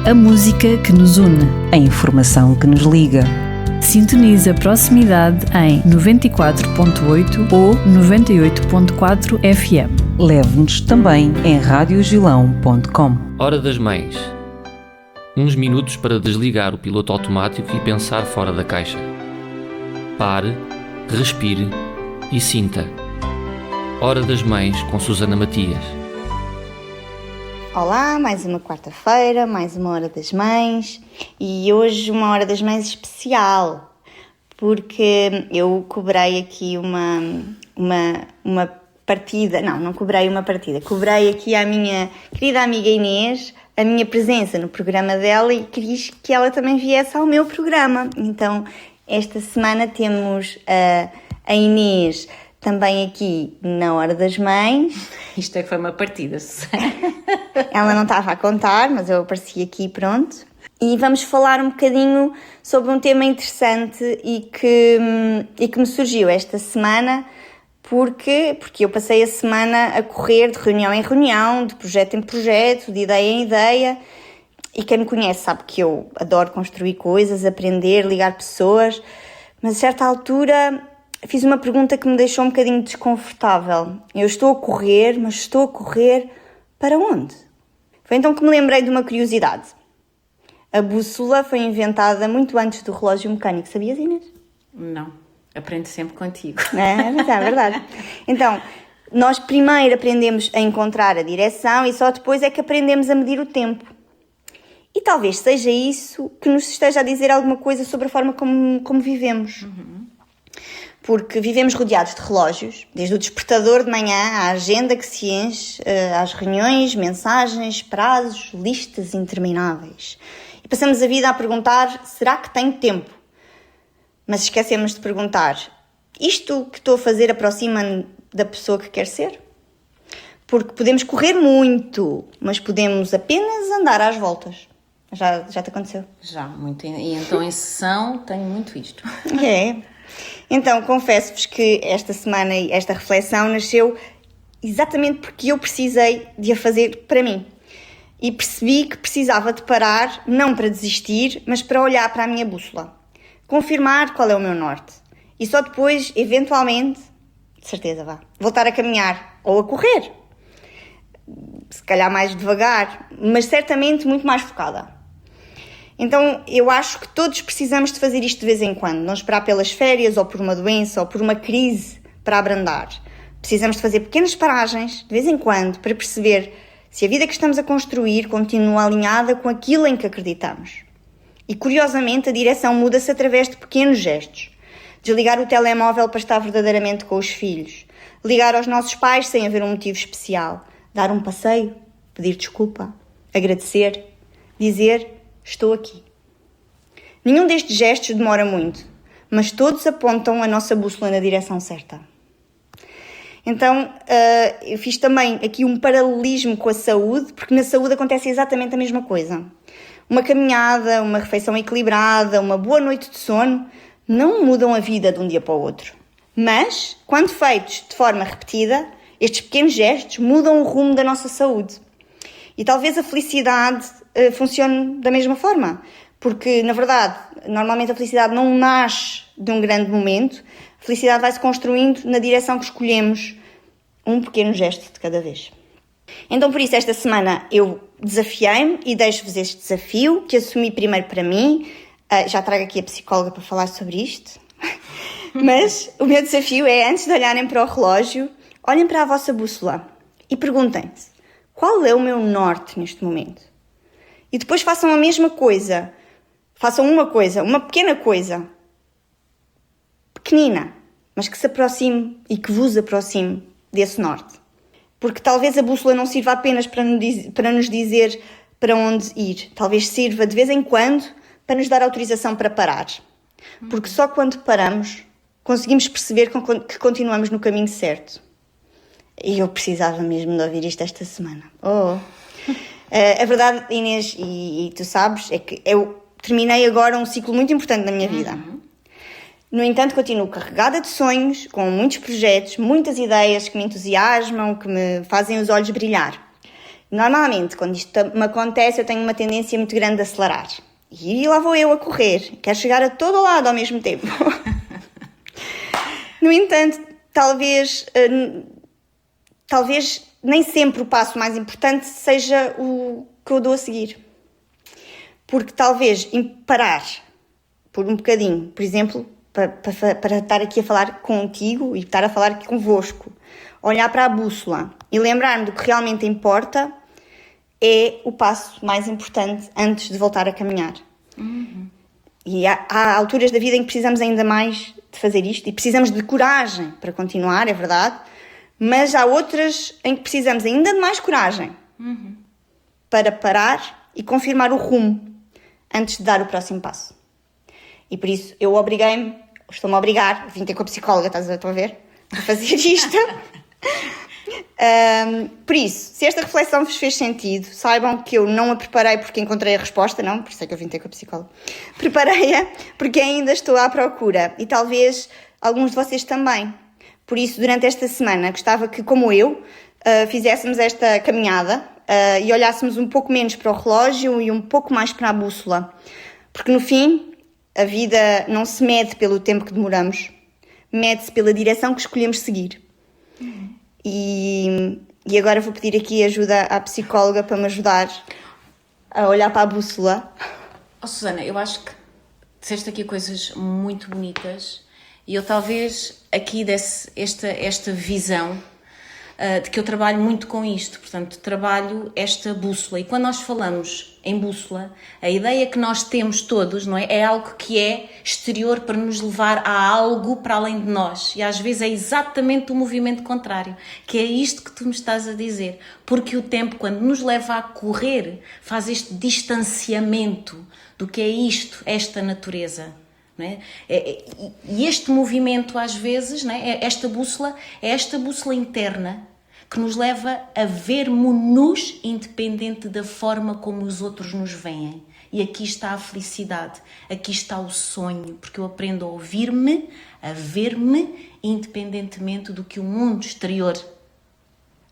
A música que nos une. A informação que nos liga. Sintoniza proximidade em 94.8 ou 98.4 FM. Leve-nos também em radiogilão.com. Hora das Mães. Uns minutos para desligar o piloto automático e pensar fora da caixa. Pare, respire e sinta. Hora das Mães com Susana Matias. Olá, mais uma quarta-feira, mais uma Hora das Mães e hoje uma Hora das Mães especial, porque eu cobrei aqui uma partida, não cobrei uma partida, cobrei aqui à minha querida amiga Inês a minha presença no programa dela e quis que ela também viesse ao meu programa. Então, esta semana temos a Inês também aqui na Hora das Mães. Isto é que foi uma partida, Susana. Ela não estava a contar, mas eu apareci aqui, pronto. E vamos falar um bocadinho sobre um tema interessante e que me surgiu esta semana, porque eu passei a semana a correr de reunião em reunião, de projeto em projeto, de ideia em ideia. E quem me conhece sabe que eu adoro construir coisas, aprender, ligar pessoas. Mas a certa altura fiz uma pergunta que me deixou um bocadinho desconfortável. Eu estou a correr, mas estou a correr para onde? Foi então que me lembrei de uma curiosidade. A bússola foi inventada muito antes do relógio mecânico. Sabias, Inês? Não, aprendo sempre contigo. É verdade. Então, nós primeiro aprendemos a encontrar a direção e só depois é que aprendemos a medir o tempo. E talvez seja isso que nos esteja a dizer alguma coisa sobre a forma como vivemos. Porque vivemos rodeados de relógios, desde o despertador de manhã, à agenda que se enche, às reuniões, mensagens, prazos, listas intermináveis. E passamos a vida a perguntar, será que tenho tempo? Mas esquecemos de perguntar, isto que estou a fazer aproxima-me da pessoa que quer ser? Porque podemos correr muito, mas podemos apenas andar às voltas. Já te aconteceu? Já, muito. E então em sessão tenho muito isto. É. Então, confesso-vos que esta semana esta reflexão nasceu exatamente porque eu precisei de a fazer para mim. E percebi que precisava de parar, não para desistir, mas para olhar para a minha bússola. Confirmar qual é o meu norte. E só depois, eventualmente, de certeza voltar a caminhar ou a correr. Se calhar mais devagar, mas certamente muito mais focada. Então, eu acho que todos precisamos de fazer isto de vez em quando, não esperar pelas férias, ou por uma doença, ou por uma crise para abrandar. Precisamos de fazer pequenas paragens, de vez em quando, para perceber se a vida que estamos a construir continua alinhada com aquilo em que acreditamos. E, curiosamente, a direção muda-se através de pequenos gestos. Desligar o telemóvel para estar verdadeiramente com os filhos. Ligar aos nossos pais sem haver um motivo especial. Dar um passeio, pedir desculpa, agradecer, dizer estou aqui. Nenhum destes gestos demora muito, mas todos apontam a nossa bússola na direção certa. Então, eu fiz também aqui um paralelismo com a saúde, porque na saúde acontece exatamente a mesma coisa. Uma caminhada, uma refeição equilibrada, uma boa noite de sono não mudam a vida de um dia para o outro. Mas, quando feitos de forma repetida, estes pequenos gestos mudam o rumo da nossa saúde. E talvez a felicidade funcione da mesma forma, porque, na verdade, normalmente a felicidade não nasce de um grande momento, a felicidade vai-se construindo na direção que escolhemos, um pequeno gesto de cada vez. Então, por isso, esta semana eu desafiei-me e deixo-vos este desafio, que assumi primeiro para mim, já trago aqui a psicóloga para falar sobre isto, mas o meu desafio é, antes de olharem para o relógio, olhem para a vossa bússola e perguntem-se, qual é o meu norte neste momento? E depois façam a mesma coisa. Façam uma pequena coisa. Pequenina, mas que se aproxime e que vos aproxime desse norte. Porque talvez a bússola não sirva apenas para nos dizer para onde ir. Talvez sirva de vez em quando para nos dar autorização para parar. Porque só quando paramos conseguimos perceber que continuamos no caminho certo. E eu precisava mesmo de ouvir isto esta semana. A verdade, Inês, e tu sabes, é que eu terminei agora um ciclo muito importante na minha vida. No entanto, continuo carregada de sonhos, com muitos projetos, muitas ideias que me entusiasmam, que me fazem os olhos brilhar. Normalmente, quando isto me acontece, eu tenho uma tendência muito grande de acelerar. E lá vou eu a correr. Quero chegar a todo lado ao mesmo tempo. No entanto, talvez nem sempre o passo mais importante seja o que eu dou a seguir. Porque talvez parar por um bocadinho, por exemplo, para estar aqui a falar contigo e estar a falar aqui convosco, olhar para a bússola e lembrar-me do que realmente importa é o passo mais importante antes de voltar a caminhar. E há alturas da vida em que precisamos ainda mais de fazer isto e precisamos de coragem para continuar, é verdade, mas há outras em que precisamos ainda de mais coragem para parar e confirmar o rumo antes de dar o próximo passo. E por isso eu estou-me a obrigar, vim ter com a psicóloga, estás a ver, a fazer isto. Por isso, se esta reflexão vos fez sentido, saibam que eu não a preparei porque encontrei a resposta, não, por isso é que eu vim ter com a psicóloga. Preparei-a porque ainda estou à procura e talvez alguns de vocês também. Por isso, durante esta semana, gostava que, como eu, fizéssemos esta caminhada e olhássemos um pouco menos para o relógio e um pouco mais para a bússola. Porque no fim, a vida não se mede pelo tempo que demoramos, mede-se pela direção que escolhemos seguir. E agora vou pedir aqui ajuda à psicóloga para me ajudar a olhar para a bússola. Susana, eu acho que disseste aqui coisas muito bonitas e eu talvez aqui desse esta visão de que eu trabalho muito com isto, portanto, trabalho esta bússola. E quando nós falamos em bússola, a ideia que nós temos todos, não é? É algo que é exterior para nos levar a algo para além de nós. E às vezes é exatamente o movimento contrário, que é isto que tu me estás a dizer. Porque o tempo, quando nos leva a correr, faz este distanciamento do que é isto, esta natureza. Não é? E este movimento às vezes, não é? É esta bússola interna que nos leva a vermos-nos independente da forma como os outros nos veem. E aqui está a felicidade, aqui está o sonho, porque eu aprendo a ouvir-me, a ver-me independentemente do que o mundo exterior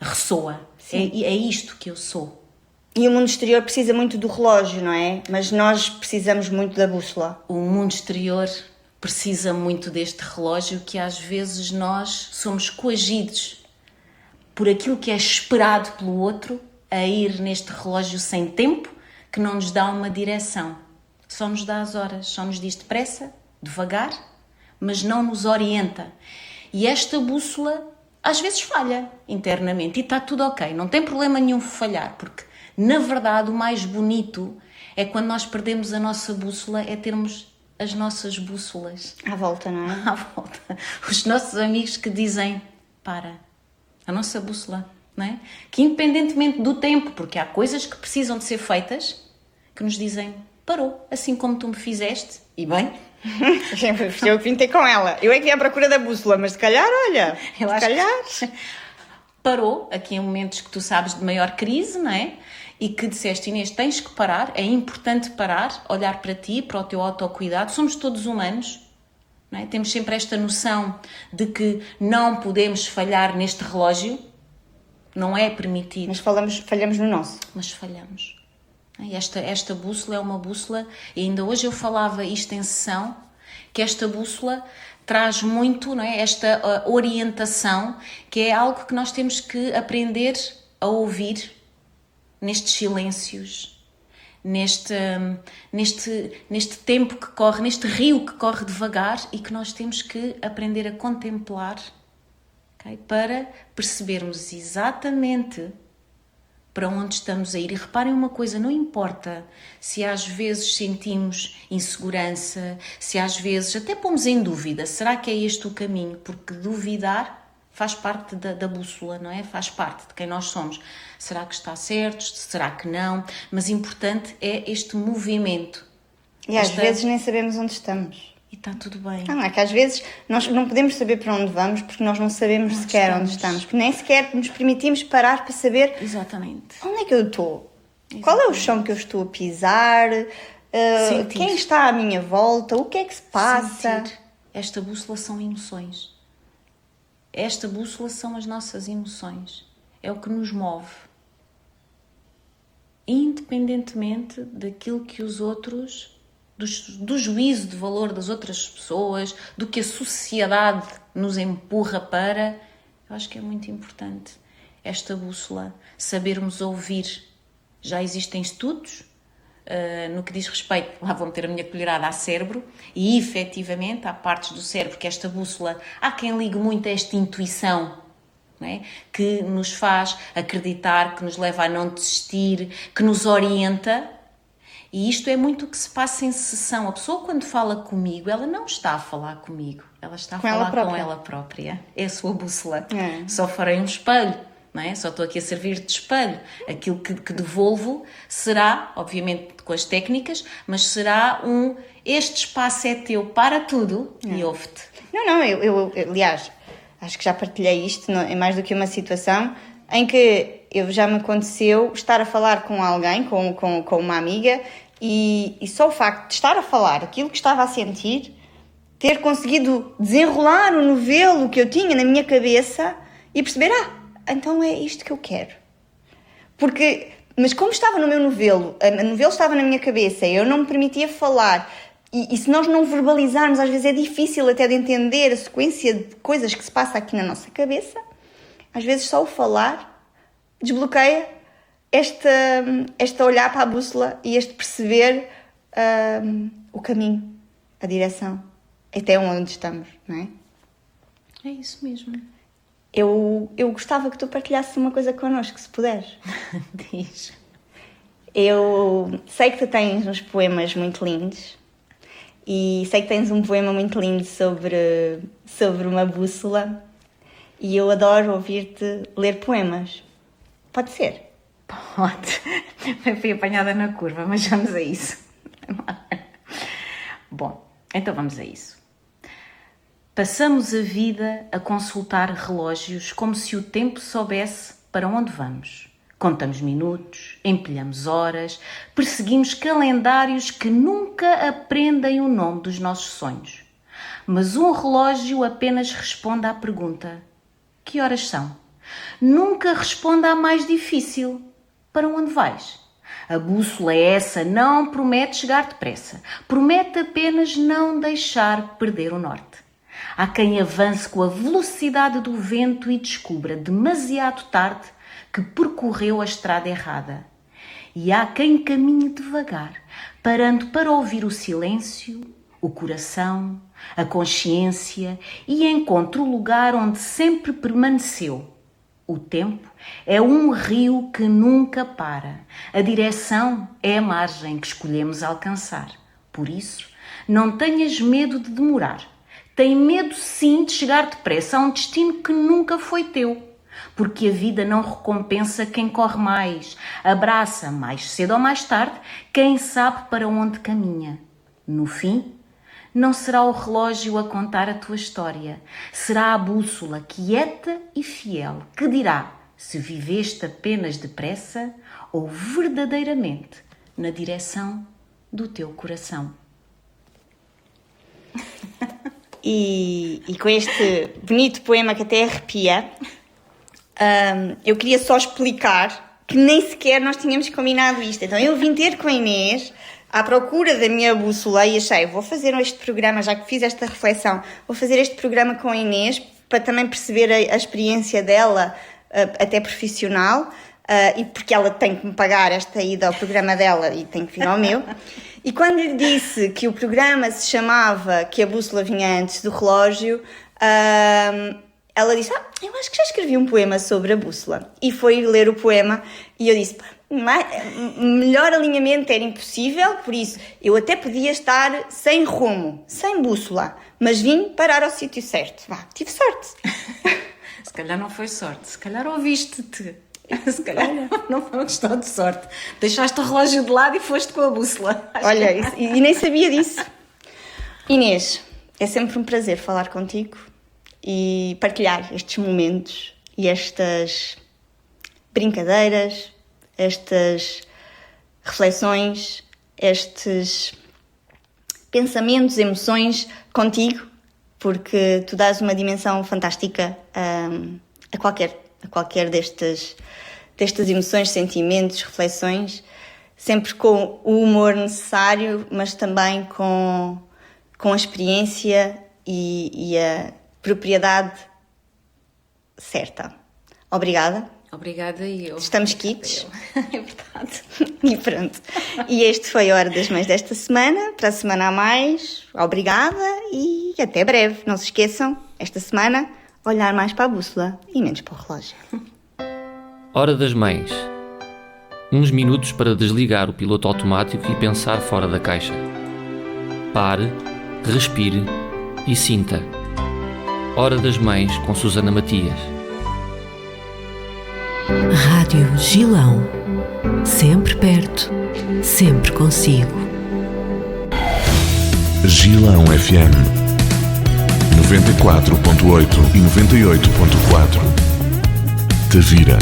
ressoa. É isto que eu sou. E o mundo exterior precisa muito do relógio, não é? Mas nós precisamos muito da bússola. O mundo exterior precisa muito deste relógio que às vezes nós somos coagidos por aquilo que é esperado pelo outro a ir neste relógio sem tempo que não nos dá uma direção. Só nos dá as horas, só nos diz depressa, devagar, mas não nos orienta. E esta bússola às vezes falha internamente e está tudo ok, não tem problema nenhum falhar, porque na verdade o mais bonito é quando nós perdemos a nossa bússola, é termos as nossas bússolas. À volta, não é? À volta. Os nossos amigos que dizem, para, a nossa bússola, não é? Que independentemente do tempo, porque há coisas que precisam de ser feitas, que nos dizem, parou, assim como tu me fizeste, e bem... Eu vim ter com ela. Eu é que vim à procura da bússola, mas se calhar, olha, parou, aqui em momentos que tu sabes de maior crise, não é? E que disseste, Inês, tens que parar, é importante parar, olhar para ti, para o teu autocuidado, somos todos humanos, não é? Temos sempre esta noção de que não podemos falhar neste relógio, não é permitido. Mas falhamos no nosso. Mas falhamos. E esta bússola é uma bússola, e ainda hoje eu falava isto em sessão, que esta bússola traz muito, não é? Esta orientação, que é algo que nós temos que aprender a ouvir nestes silêncios, neste tempo que corre, neste rio que corre devagar e que nós temos que aprender a contemplar, okay? Para percebermos exatamente para onde estamos a ir. E reparem uma coisa, não importa se às vezes sentimos insegurança, se às vezes até pomos em dúvida, será que é este o caminho? Porque duvidar faz parte da bússola, não é? Faz parte de quem nós somos. Será que está certo? Será que não? Mas importante é este movimento. E às vezes nem sabemos onde estamos. E está tudo bem. Não, é que às vezes nós não podemos saber para onde vamos porque nós não sabemos sequer onde estamos. Porque nem sequer nos permitimos parar para saber exatamente onde é que eu estou. Qual é o chão que eu estou a pisar? Quem está à minha volta? O que é que se passa? Sentir. Esta bússola são emoções. Esta bússola são as nossas emoções. É o que nos move. independentemente daquilo que os outros, do juízo de valor das outras pessoas, do que a sociedade nos empurra para. Eu acho que é muito importante esta bússola, sabermos ouvir. Já existem estudos no que diz respeito, lá vou meter a minha colherada, ao cérebro, e efetivamente há partes do cérebro que esta bússola, há quem ligue muito a esta intuição, não é? Que nos faz acreditar, que nos leva a não desistir, que nos orienta. E isto é muito o que se passa em sessão. A pessoa, quando fala comigo, ela não está a falar comigo, ela está a falar com ela própria. É a sua bússola. Só farei um espelho, não é? Só estou aqui a servir de espelho. Aquilo que devolvo será, obviamente com as técnicas, mas será este espaço é teu, para tudo e ouve-te. Não, eu aliás, acho que já partilhei isto em mais do que uma situação em que já me aconteceu estar a falar com alguém, com uma amiga, e só o facto de estar a falar aquilo que estava a sentir, ter conseguido desenrolar o novelo que eu tinha na minha cabeça e perceber, então é isto que eu quero. Mas como estava no meu novelo, o novelo estava na minha cabeça, eu não me permitia falar, e se nós não verbalizarmos, às vezes é difícil até de entender a sequência de coisas que se passa aqui na nossa cabeça, às vezes só o falar desbloqueia este olhar para a bússola e este perceber o caminho, a direção, até onde estamos, não é? É isso mesmo. Eu gostava que tu partilhasses uma coisa connosco, se puderes. Diz. Eu sei que tu tens uns poemas muito lindos e sei que tens um poema muito lindo sobre uma bússola e eu adoro ouvir-te ler poemas. Pode ser? Pode. Fui apanhada na curva, mas vamos a isso. Bom, então vamos a isso. Passamos a vida a consultar relógios como se o tempo soubesse para onde vamos. Contamos minutos, empilhamos horas, perseguimos calendários que nunca aprendem o nome dos nossos sonhos. Mas um relógio apenas responde à pergunta: que horas são? Nunca responde à mais difícil: para onde vais? A bússola é essa, não promete chegar depressa, promete apenas não deixar perder o norte. Há quem avance com a velocidade do vento e descubra demasiado tarde que percorreu a estrada errada. E há quem caminhe devagar, parando para ouvir o silêncio, o coração, a consciência e encontre o lugar onde sempre permaneceu. O tempo é um rio que nunca para. A direção é a margem que escolhemos alcançar. Por isso, não tenhas medo de demorar. Tem medo sim de chegar depressa a um destino que nunca foi teu. Porque a vida não recompensa quem corre mais. Abraça, mais cedo ou mais tarde, quem sabe para onde caminha. No fim, não será o relógio a contar a tua história. Será a bússola quieta e fiel que dirá se viveste apenas depressa ou verdadeiramente na direção do teu coração. E com este bonito poema que até arrepia, eu queria só explicar que nem sequer nós tínhamos combinado isto. Então eu vim ter com a Inês à procura da minha bússola e achei, vou fazer este programa, já que fiz esta reflexão, vou fazer este programa com a Inês para também perceber a experiência dela, até profissional, e porque ela tem que me pagar esta ida ao programa dela e tem que vir ao meu. E quando lhe disse que o programa se chamava Que a Bússola Vinha Antes do Relógio, ela disse, eu acho que já escrevi um poema sobre a bússola. E foi ler o poema e eu disse, melhor alinhamento era impossível, por isso eu até podia estar sem rumo, sem bússola, mas vim parar ao sítio certo. Tive sorte. Se calhar não foi sorte, se calhar ouviste-te. Se calhar não foi uma questão de sorte. Deixaste o relógio de lado e foste com a bússola. Olha, e nem sabia disso. Inês, é sempre um prazer falar contigo e partilhar estes momentos e estas brincadeiras, estas reflexões, estes pensamentos, emoções contigo, porque tu dás uma dimensão fantástica a qualquer destas emoções, sentimentos, reflexões, sempre com o humor necessário, mas também com a experiência e a propriedade certa. Obrigada. Obrigada e eu. Estamos quites. É verdade. E pronto. E este foi a Hora das Mães desta semana. Para a semana a mais, obrigada e até breve. Não se esqueçam, esta semana, olhar mais para a bússola e menos para o relógio. Hora das Mães. Uns minutos para desligar o piloto automático e pensar fora da caixa. Pare, respire e sinta. Hora das Mães com Susana Matias. Rádio Gilão. Sempre perto, sempre consigo. Gilão FM 94.8 e 98.4. Tavira.